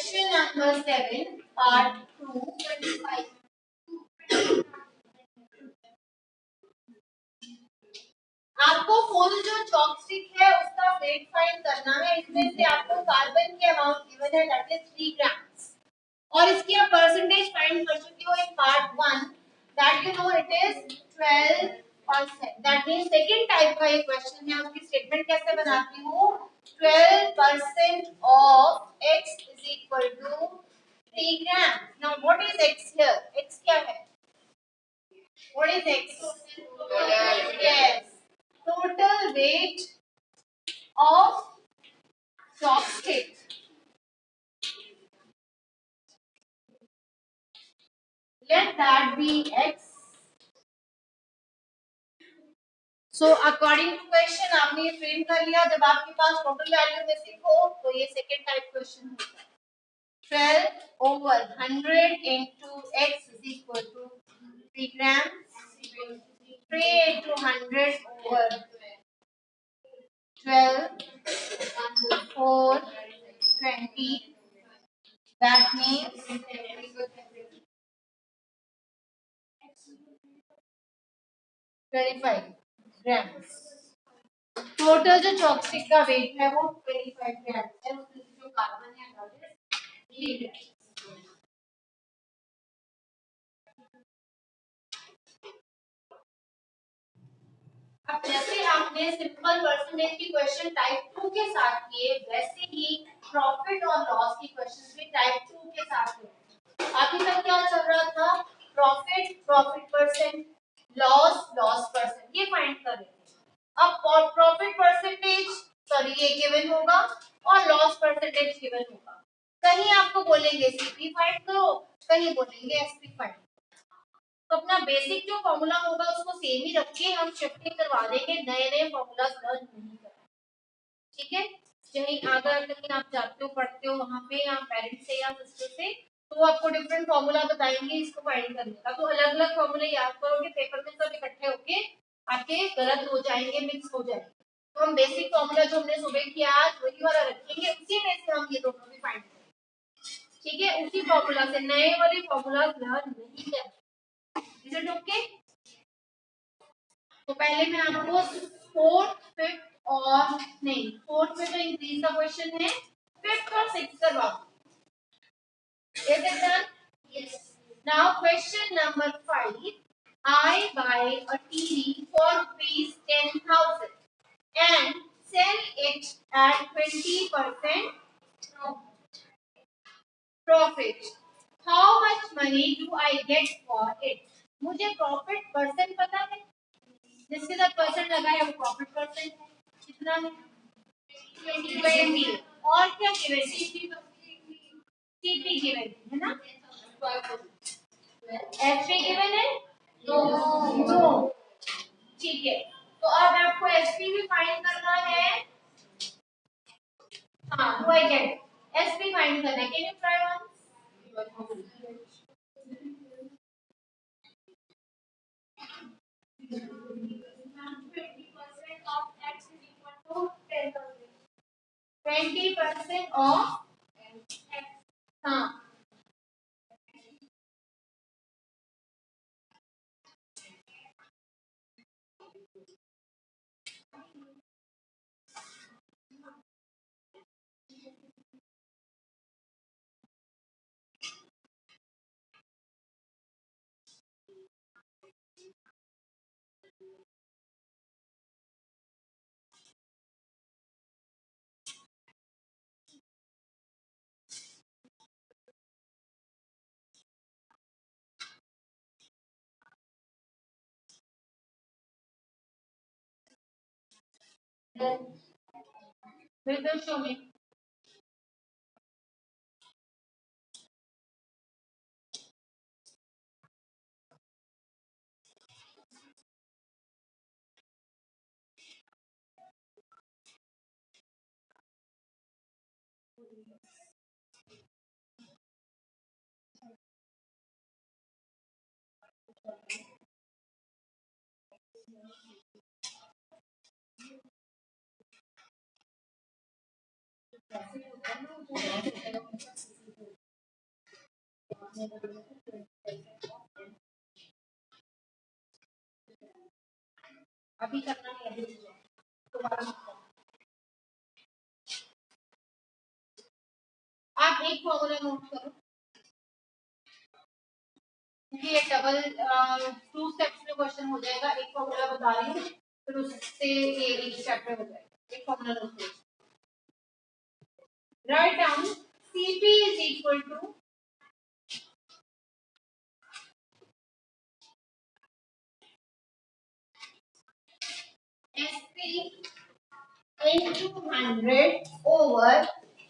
Question number 7, part 2, 25. आपको full जो chopstick है उसका वेट फाइंड करना है। इसमें से आपको कार्बन की अमाउंट गिवन है दैट इज 3 ग्राम्स और इसकी आप परसेंटेज फाइंड कर चुके हो in part 1 that you know it is 12%। That means second type का ये क्वेश्चन है। उसकी स्टेटमेंट कैसे बनाती हूं? 12% of x is equal to 3 grams. Now what is x here? x क्या है? What is x? Yes. Total weight of chopstick. Let that be x. So according to question आपने ये फ्रेम कर लिया। जब आपके पास टोटल वैल्यू बेसिक हो तो ये सेकंड टाइप क्वेश्चन होता है। 12 over 100 into x is equal to 3 grams. 3 into 100 over 12 4 20. That means 25 grams. Total जो चॉपस्टिक का वेट है वो 25 ग्राम्स है। उसमें जो कार्बन है वो 3 ग्राम। अब जैसे आपने सिंपल परसेंटेज की क्वेश्चन टाइप 2 के साथ किए वैसे ही प्रॉफिट और लॉस की क्वेश्चंस भी टाइप 2 के साथ किए। अभी तक क्या चल रहा था? प्रॉफिट परसेंट, लॉस परसेंट ये फाइंड कर रहे थे। अब प्रॉफिट परसेंटेज सॉरी ये गिवन होगा और लॉस परसेंटेज गिवन होगा। कहीं आपको बोलेंगे सीपी फाइंड करो, कहीं बोलेंगे एसपी फाइंड। तो अपना बेसिक जो फॉर्मूला होगा उसको सेम ही रख के हम शिफ्टिंग करवा देंगे, नए नए फॉर्मूलाज लर्न नहीं करना। ठीक है? कहीं अगर कहीं आप जाते हो पढ़ते हो वहां पे या पेरेंट्स से या सिस्टर से तो वो आपको डिफरेंट फॉर्मूला बताएंगे इसको फाइंड करने का। तो अलग अलग फॉर्मूले याद करोगे पेपर में सब इकट्ठे होके आपके गलत हो जाएंगे, मिक्स हो जाएंगे। तो हम बेसिक फॉर्मूला जो हमने सुबह किया आज वही वाला रखेंगे, उसी में से हम ये दोनों भी फाइंड करेंगे। ठीक है? उसी फॉर्मूला से नए वाले फॉर्मूला लर्न नहीं करना। Is it okay? तो पहले मैं आपको फोर्थ, फिफ्थ और नहीं फोर्थ में तो इंक्रीज का क्वेश्चन है, फिफ्थ और सिक्स्थ करवा। Is it done? Yes. Now question number 5. I buy a TV for rupees 10,000 and sell it at 20% profit. How much money do I get for it? मुझे profit percent पता है, जिसके साथ percent लगा है वो प्रॉफिट परसेंट है। कितना है? 20। और क्या गिवन? सीपी गिवन है ना? एसपी गिवन है? नो। ठीक है, तो अब आपको एसपी भी फाइंड करना है। हाँ, do I get? SP find करना है। Can you try one? of x is equal to 10,000. 20% of x. हाँ फिर शो में अभी करना है अभी आप एक फॉर्मूला नोट करो, ये डबल 2 स्टेप्स में क्वेश्चन हो जाएगा। एक फॉर्मूला बता रही हूँ, फिर उससे ये एक स्टेप में हो जाएगा। एक फॉर्मूला नोट करो, write down Cp is equal to Sp into 100 over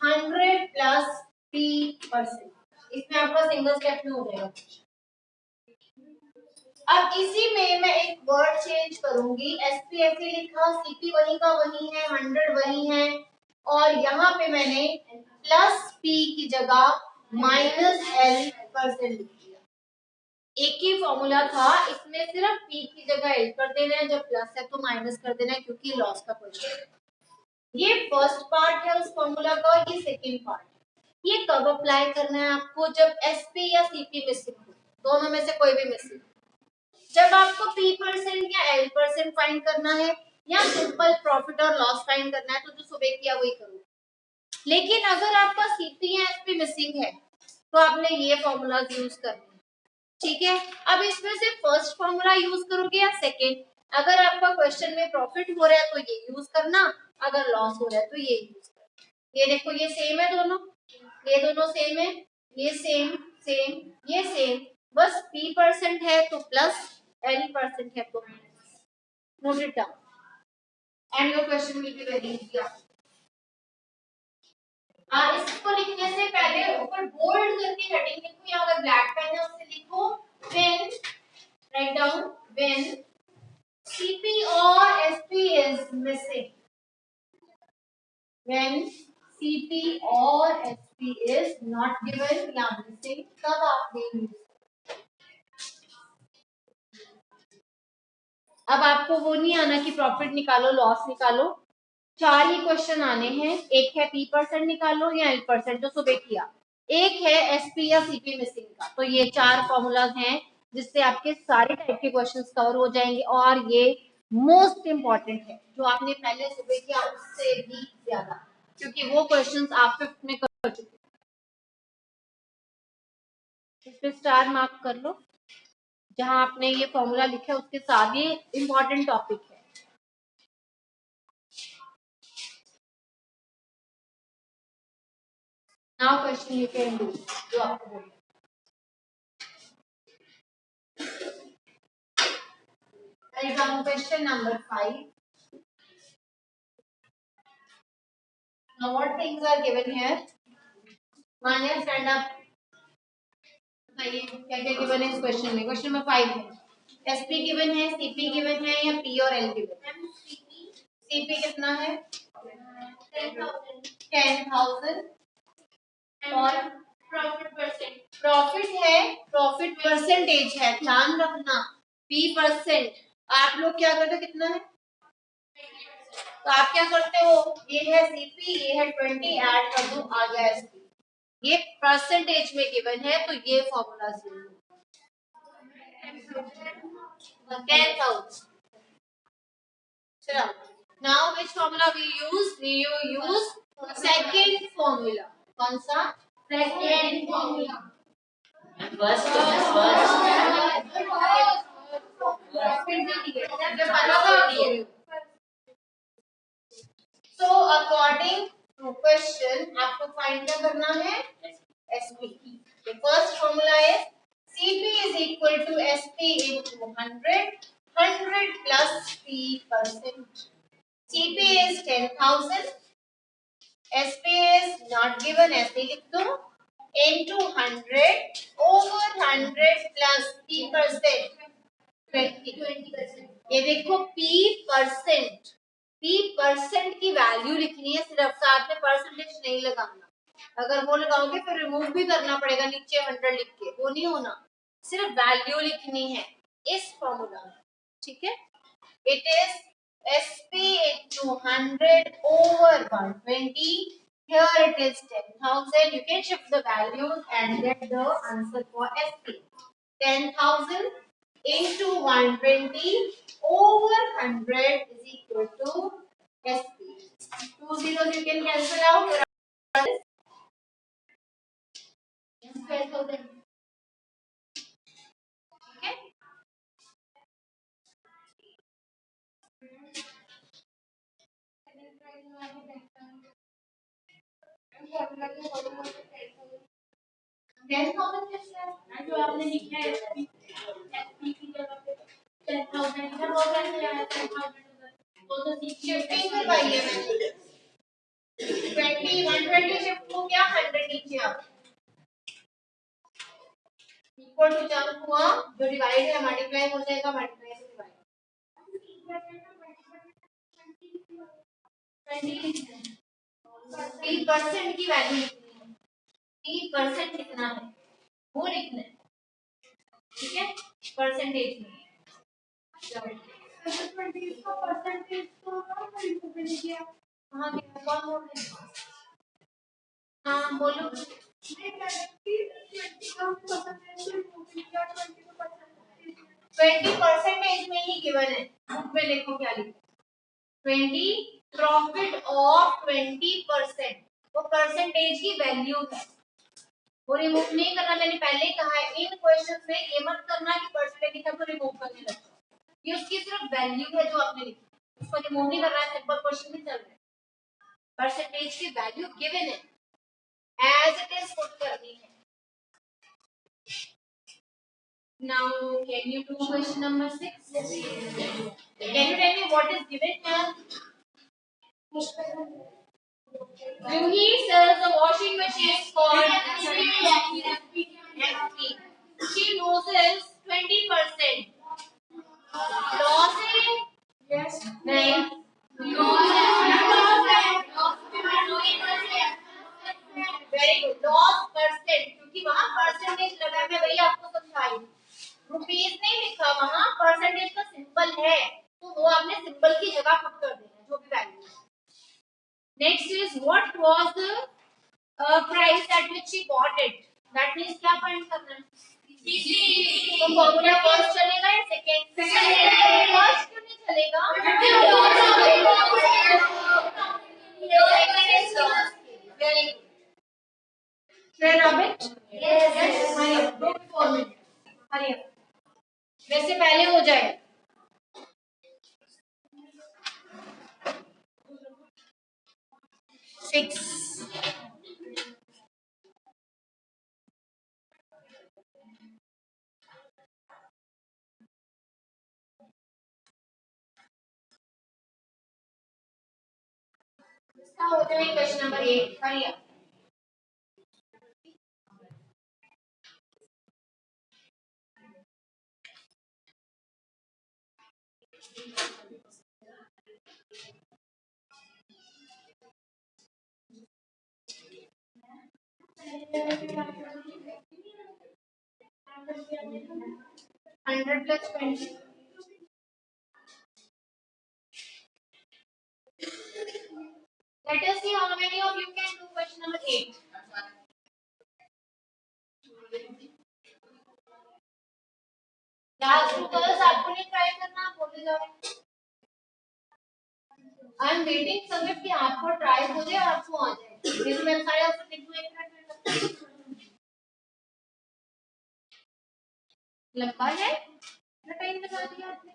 100 plus P%। इसमें आपका सिंगल स्टेप में हो जाएगा। अब इसी में मैं एक वर्ड चेंज करूंगी, Sp ऐसे लिखा, Cp वही का वही है, 100 वही है, और यहाँ पे मैंने प्लस P की जगह -L% लिख दिया। एक ही फॉर्मूला था, इसमें सिर्फ P की जगह L कर देना है, जब प्लस है तो माइनस कर देना है, क्योंकि लॉस का क्वेश्चन है। ये फर्स्ट पार्ट है उस फॉर्मूला का, और ये सेकंड पार्ट। ये कब अप्लाई करना है आपको? जब Sp या Cp मिसिंग हो, दोनों में से कोई भी मिसिंग। जब आपको P% या L% फाइंड करना है, या सिंपल प्रॉफिट और लॉस फाइंड करना है, तो जो सुबह किया वही करो। लेकिन अगर आपका Cp या Sp मिसिंग है, तो आपने ये फॉर्मूला यूज करना है, ठीक है। अब इसमें से फर्स्ट फॉर्मूला यूज करोगे या सेकेंड? अगर आपका क्वेश्चन में प्रॉफिट हो रहा है तो ये यूज करना, अगर लॉस हो रहा है तो ये यूज करना। ये देखो, ये सेम है दोनों, ये दोनों सेम है, ये सेम सेम ये सेम, बस P% है तो प्लस, L% है तो minus. Note it down and your question will be very easy. इसको लिखने से पहले ऊपर बोल्ड करके हेडिंग लिखो, या अगर ब्लैक पेन है उससे लिखो when, write down when Cp or Sp is missing, when Cp or Sp is not given या missing, तब आपने यूज। अब आपको वो नहीं आना कि प्रॉफिट निकालो लॉस निकालो, चार ही क्वेश्चन आने हैं। एक है P% निकालो या L% जो सुबह किया, एक है Sp या Cp मिसिंग का। तो ये चार फॉर्मूलाज हैं जिससे आपके सारे टाइप के क्वेश्चंस कवर हो जाएंगे, और ये मोस्ट इंपॉर्टेंट है, जो आपने पहले सुबह किया उससे भी ज्यादा, क्योंकि वो क्वेश्चंस आप 5th में कर चुके। इस पे स्टार मार्क कर लो, जहां आपने ये फॉर्मूला लिखा है उसके साथ ये इंपॉर्टेंट टॉपिक है। Now question you can do, जो आपको बोला। Question number 5. Now what things are given here? Manya, stand up. बताइए क्या क्या गिवन है इस क्वेश्चन में। क्वेश्चन नंबर 5 है, एसपी गिवन है, सीपी गिवन है, या पी और एल गिवन है? सीपी कितना है? 10,000 और प्रॉफिट है, प्रॉफिट परसेंटेज है, ध्यान रखना P%। आप लोग क्या करते हो, कितना है? तो आप क्या करते हो, ये है सीपी, ये है 20, ऐड कर दो, आ गया एसपी। ये परसेंटेज में गिवन है, तो ये फॉर्मूला यूज होगा 10,000। चलो, now which formula we use? We use second formula. कौन सा? Second formula. First. So according to question, आपको फाइंड क्या करना है? SP. The first formula is CP is equal to SP into 100, 100 plus P%. CP is 10,000, SP is not given, SP लिख दो, into 100 over 100 plus P%, 20%। ये देखो P% की value लिखनी है सिर्फ, साथ में परसेंटेज नहीं लगाना। अगर वो लगाओगे फिर रिमूव भी करना पड़ेगा नीचे 100 लिख के, वो नहीं होना, सिर्फ वैल्यू लिखनी है इस फॉर्मूला में, ठीक है। It is SP into 100 over 120 Here it is 10,000. You can shift the values and get the answer for SP. 10,000 into 120 over 100 is equal to SP. Two zeros you can cancel out. 12,000. Okay. 10,000 जो आपने लिखा है SP की जगह पे 10,000 इधर हो गया या 10,000 उधर तो शिफ्टिंग करवाइए मैंने 20 120 शिफ्ट हो गया 100 नीचे आ इक्वल टू जंप हुआ जो डिवाइड है मल्टीप्लाई हो जाएगा मल्टीप्लाई से डिवाइड 3% की वैल्यू 3% कितना है वो लिखना है ठीक है परसेंटेज में परसेंटेज तो हाँ कौन बोल रहे हैं हाँ बोलो 20% में ही गिवन है बुक में देखो क्या लिखा 20 प्रॉफिट ऑफ 20% वो परसेंटेज की वैल्यू है वो रिमूव नहीं करना मैंने पहले ही कहा है इन क्वेश्चंस में ये मत करना कि परसेंटेज लिखा तो रिमूव करने लगो ये उसकी सिर्फ वैल्यू है जो आपने लिखी उसको रिमूव नहीं करना है सिंपल क्वेश्चन में चल रहा है परसेंटेज की वैल्यू गिवन है एज इट इज पुट करनी है now can you do question number 6 can you tell me what is given here Ruhi sells a washing machine for FP. She loses 20%. Loss है? Yes. नहीं. Very good. Loss percent क्योंकि वहाँ percentage लगा मैं वही आपको समझाई. रुपीस नहीं लिखा वहाँ परसेंटेज का सिंबल है तो वो आपने सिंबल की जगह पुट कर देना जो भी वैल्यू है. Next is what was the price at which she bought it. That means क्या फाइंड करना है? तो फॉर्मूला फर्स्ट चलेगा या सेकंड? फर्स्ट क्यों नहीं चलेगा? Very good. Clear Robert? Yes. हरी up. 4 मिनट. हरी up. वैसे पहले हो जाए. 6. इसका हो जाए question number 8. Hari up. Hundred plus 20. Let us see how many of you can do question number 8. Last two colours आपको नहीं ट्राई करना आप बोले जा रहे आई एम वेटिंग संगत कि आपको ट्राई हो जाए और आपको आ जाए फिर मैं सारे आपको लिख दूं 1 मिनट में लंबा है कितना टाइम लगा दिया आपने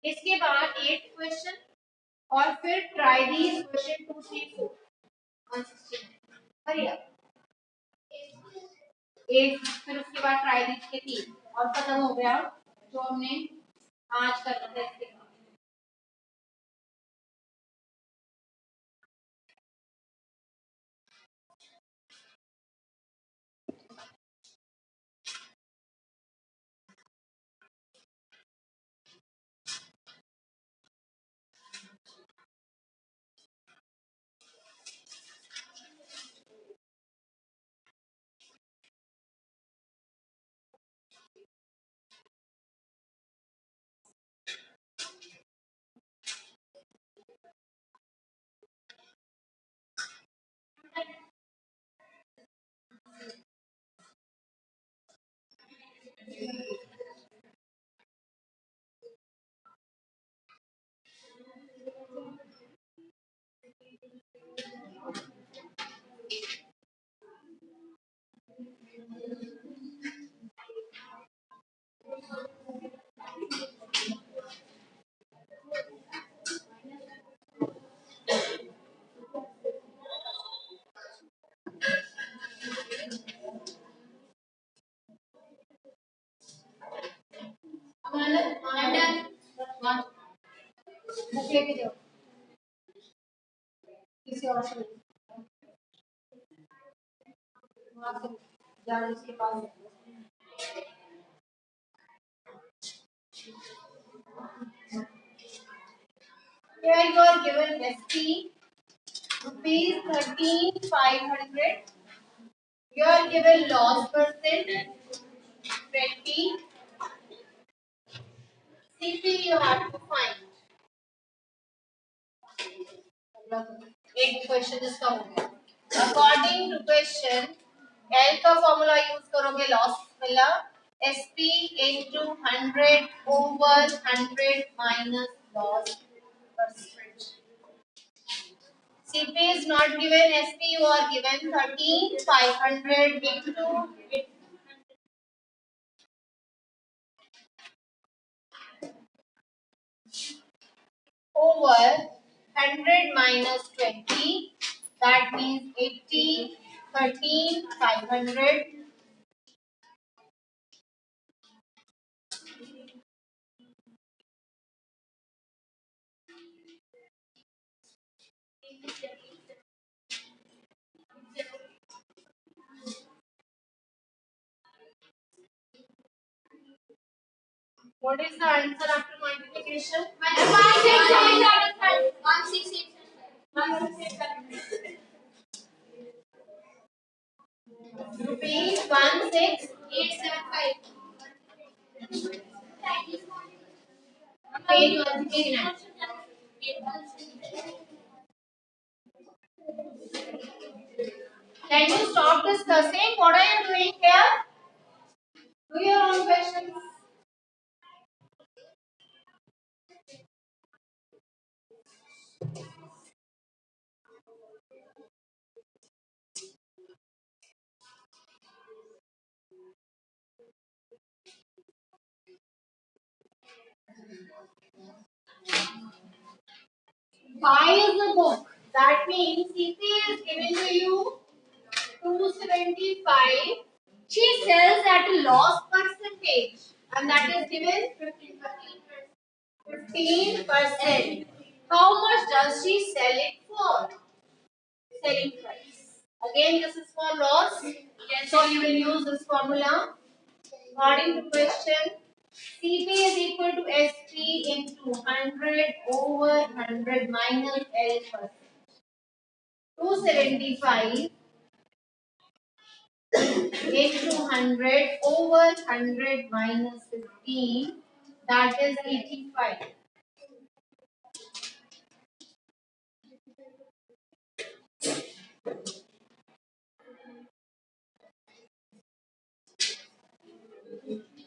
इसके बाद 8 क्वेश्चन और फिर try these question 2 3 4 116 hurry up 8 फिर उसके बाद ट्राई दीज के 3 और खत्म हो गया जो हमने आज करना था इसके बुक लेके जाओ किसी और से वहाँ से जाओ इसके पास here you are given SP rupees 13,500 you are given loss percent 20 CP you have to find एक क्वेश्चन इसका हो गया अकॉर्डिंग टू क्वेश्चन एल का फॉर्मूला यूज करोगे लॉस मिला SP into 100 over 100 minus loss percent. CP is not given SP you are given 13,500 into over 100 minus 20 that means 80 13,500 what is the answer after multiplication 168 rupees 16875 page 169 can you stop discussing what are you doing here do your own questions buy the book that means CP is given to you 275 she sells at a loss percentage and that is given 15%. How much does she sell it for? Selling price. Again, this is for loss. So you will use this formula. According to question, CP is equal to SP into 100 over 100 minus L%. 275 into 100 over 100 minus 15 that is 85.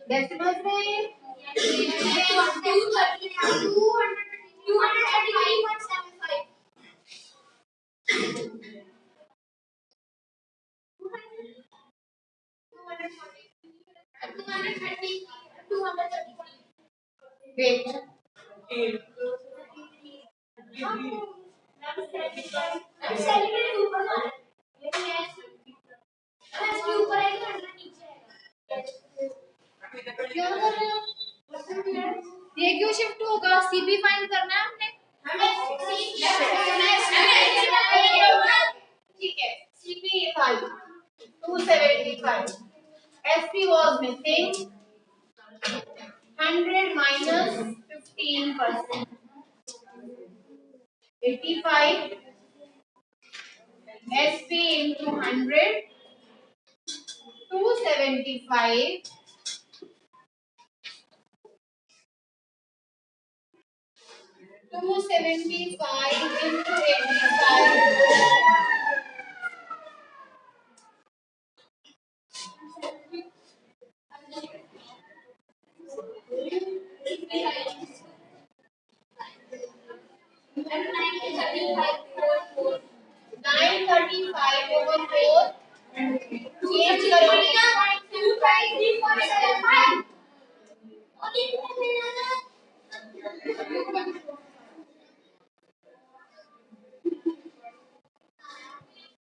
Decimal point? Yes. 233.75. Wait. I'm celebrating ऊपर ना लेकिन इसके ऊपर है कि under नीचे है क्यों कर रहे हो ये क्यों शिफ्ट होगा सीबी फाइंड करना है हमने ठीक है CB 275 SP was missing 100 minus 15%. 85 SP into 100. 275. 275 into 85. 935/4 change करो